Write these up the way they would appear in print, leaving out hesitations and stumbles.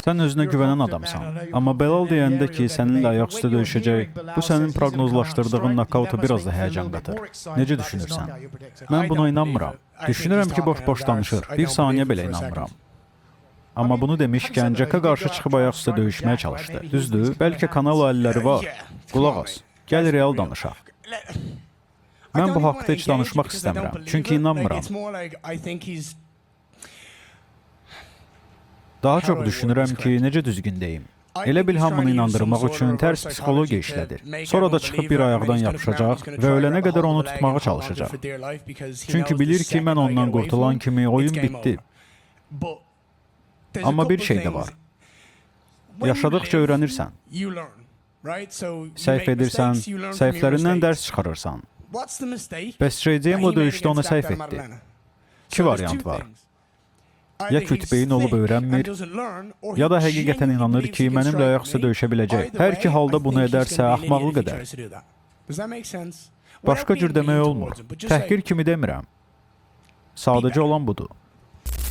Sən özünə güvənən adamsan. Amma Belal deyəndə ki, səninlə ayaqüstə döyüşəcək, bu sənin proqnozlaşdırdığın nokautu biraz da həyəcan qatır. Necə düşünürsən? Mən buna inanmıram. Düşünürəm ki, boş-boş danışır. Bir saniyə belə inanmıram. Amma bunu demişkən, Jack'a qarşı çıxıb ayaqüstə döyüşməyə çalışdı. Düzdür, bəlkə Canelo əlləri var. Qulaq as, gəl real danışaq. Mən bu haqda heç danışmaq istəmirəm, çünki inanmıram. Daha çox düşünürəm ki, necə düzgün deyim. Elə bil hamını inandırmaq üçün tərs psixologiya işlədir. Sonra da çıxıb bir ayaqdan yapışacaq və ölənə qədər onu tutmağa çalışacaq. Çünki bilir ki, mən ondan qurtulan kimi oyun bitdi. Amma bir şey də var. Yaşadıqca öyrənirsən. Səhv edirsən, səhvlərindən dərs çıxarırsan. Bəs JJ'mlə döyüşdə ona səhv etdi. İki variant var. Ya kütbeyin olub öyrənmir, ya da həqiqətən inanır ki, mənimlə ayaqüstə döyüşə biləcək. Hər iki halda bunu edərsə, axmaqlıq edər. Başqa cür demək olmur. Təhqir kimi demirəm. Sadəcə olan budur.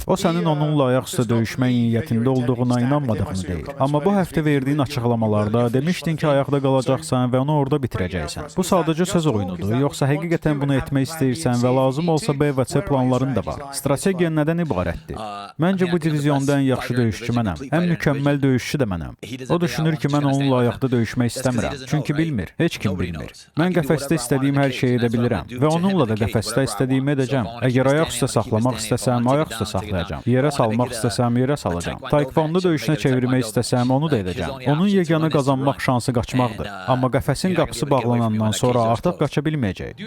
O sənin onunla ayaqüstə döyüşmə niyyətində olduğuna inanmadığını deyir. Amma bu həftə verdiyin açıqlamalarda demişdin ki, ayaqda qalacaqsan və onu orada bitirəcəksən. Bu sadəcə söz oyunudur, yoxsa həqiqətən bunu etmək istəyirsən və lazım olsa B və C planların da var. Strategiya nədən ibarətdir? Məncə bu diviziyonda ən yaxşı döyüşçü mənəm. Ən mükəmməl döyüşçü də mənəm. O düşünür ki, mən onunla ayaqda döyüşmək istəmirəm. Çünki bilmir, heç kim bilmir. Mən qəfəsdə istədiyim hər şeyi edə bilirəm və onunla da qəfəsdə istədiyimi edəcəm. Əgər ayaq üstə saxlamaq istəsəm, ayaq üstə saxlayacam. Yerə salmaq istəsəm, yerə salacam. Taekwondo döyüşünə çevirmək istəsəm, onu da edəcəm. Onun yeganə qazanmaq şansı qaçmaqdır. Amma qəfəsin qapısı bağlanandan sonra artıq qaça bilməyəcək.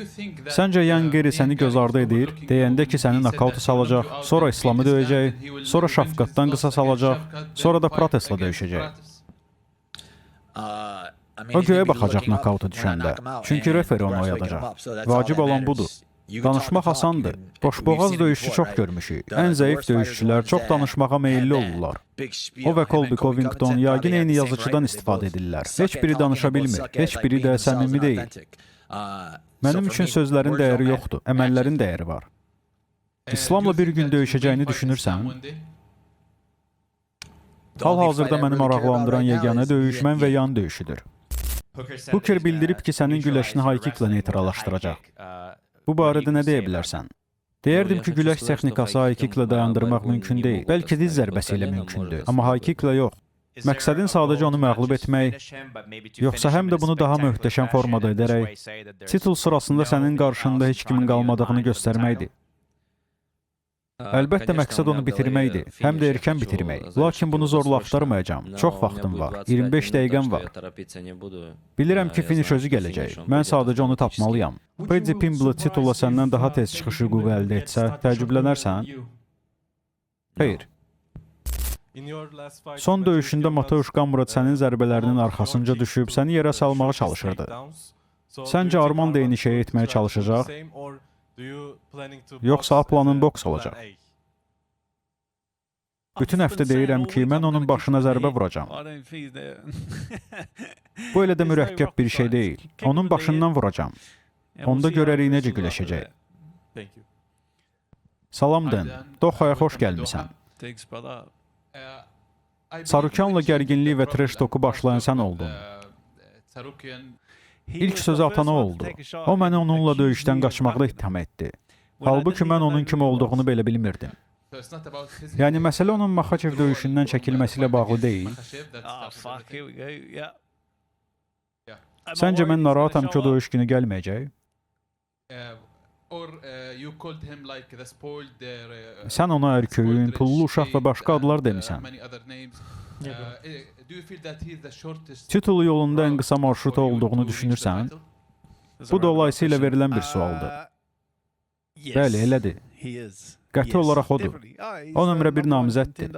Səncə Yan Geri səni göz ardı edir, deyəndə ki, səni nokautu salacaq, sonra İslamı döyəcək, sonra Şafqatdan qısa salacaq, sonra da Protesla döyüşəcək. O göyə baxacaq nokautu düşəndə. Çünki referi onu oyadacaq. Vacib olan budur. Danışmaq asandır. Boşboğaz döyüşçü çox görmüşük. Ən zəif döyüşçülər çox danışmağa meyilli olurlar. O və Colby Covington yəqin eyni yazıcıdan istifadə edirlər. Heç biri danışa bilmir. Heç biri də səmimi deyil. Mənim üçün sözlərin dəyəri yoxdur. Əməllərin dəyəri var. İslamla bir gün döyüşəcəyini düşünürsən? Hal-hazırda məni maraqlandıran yeganə döyüş mən və Yan döyüşüdür. Booker bildirib ki, sənin güləşini high-kicklə neytrallaşdıracaq. Bu barədə nə deyə bilərsən? Deyərdim ki, güləş texnikası high-kicklə dayandırmaq mümkün deyil. Bəlkə diz zərbəsi ilə mümkündür, amma high-kicklə yox. Məqsədin sadəcə onu məğlub etmək, yoxsa həm də bunu daha möhtəşəm formada edərək, titul sırasında sənin qarşında heç kimin qalmadığını göstərməkdir. Əlbəttə, məqsəd onu bitirməkdir, həm də erkən bitirmək. Lakin bunu zorla axtarmayacam. Çox vaxtım var, 25 dəqiqəm var. Bilirəm ki, finiş özü gələcək. Mən sadəcə onu tapmalıyam. Paddy Pimblett titula səndən daha tez çıxış hüququ əldə etsə, təəccüblənərsən? Xeyr. Son döyüşündə Mateusz Gamrot sənin zərbələrinin arxasınca düşüb, səni yerə salmağa çalışırdı. Səncə Armand eyni şeyi etməyə çalışacaq? Yoxsa planın boks olacaq? Bütün həftə deyirəm ki, mən onun başına zərbə vuracam. Bu elə də mürəkkəb bir şey deyil. Onun başından vuracam. Onda görərik necə güləşəcək. Salam Den, Dohaya xoş gəlmisən. Sarukyanla gərginlik və trash toku başlayan sən oldun. İlk sözü atana oldu. O məni onunla döyüşdən qaçmaqda ittiham etdi. Halbuki mən onun kim olduğunu belə bilmirdim. Yəni, məsələ onun Maxachev döyüşündən çəkilməsi ilə bağlı deyil. Səncə mən narahatam ki, o döyüş günü gəlməyəcək? Sən ona ərköyün, pullu uşaq və başqa adlar demisən. Titulu yolunda ən qısa marşrut olduğunu düşünürsən? Bu dolayısıyla verilən bir sualdır. Bəli, elədir. Qəti olaraq odur. O nömrə bir namizəddir.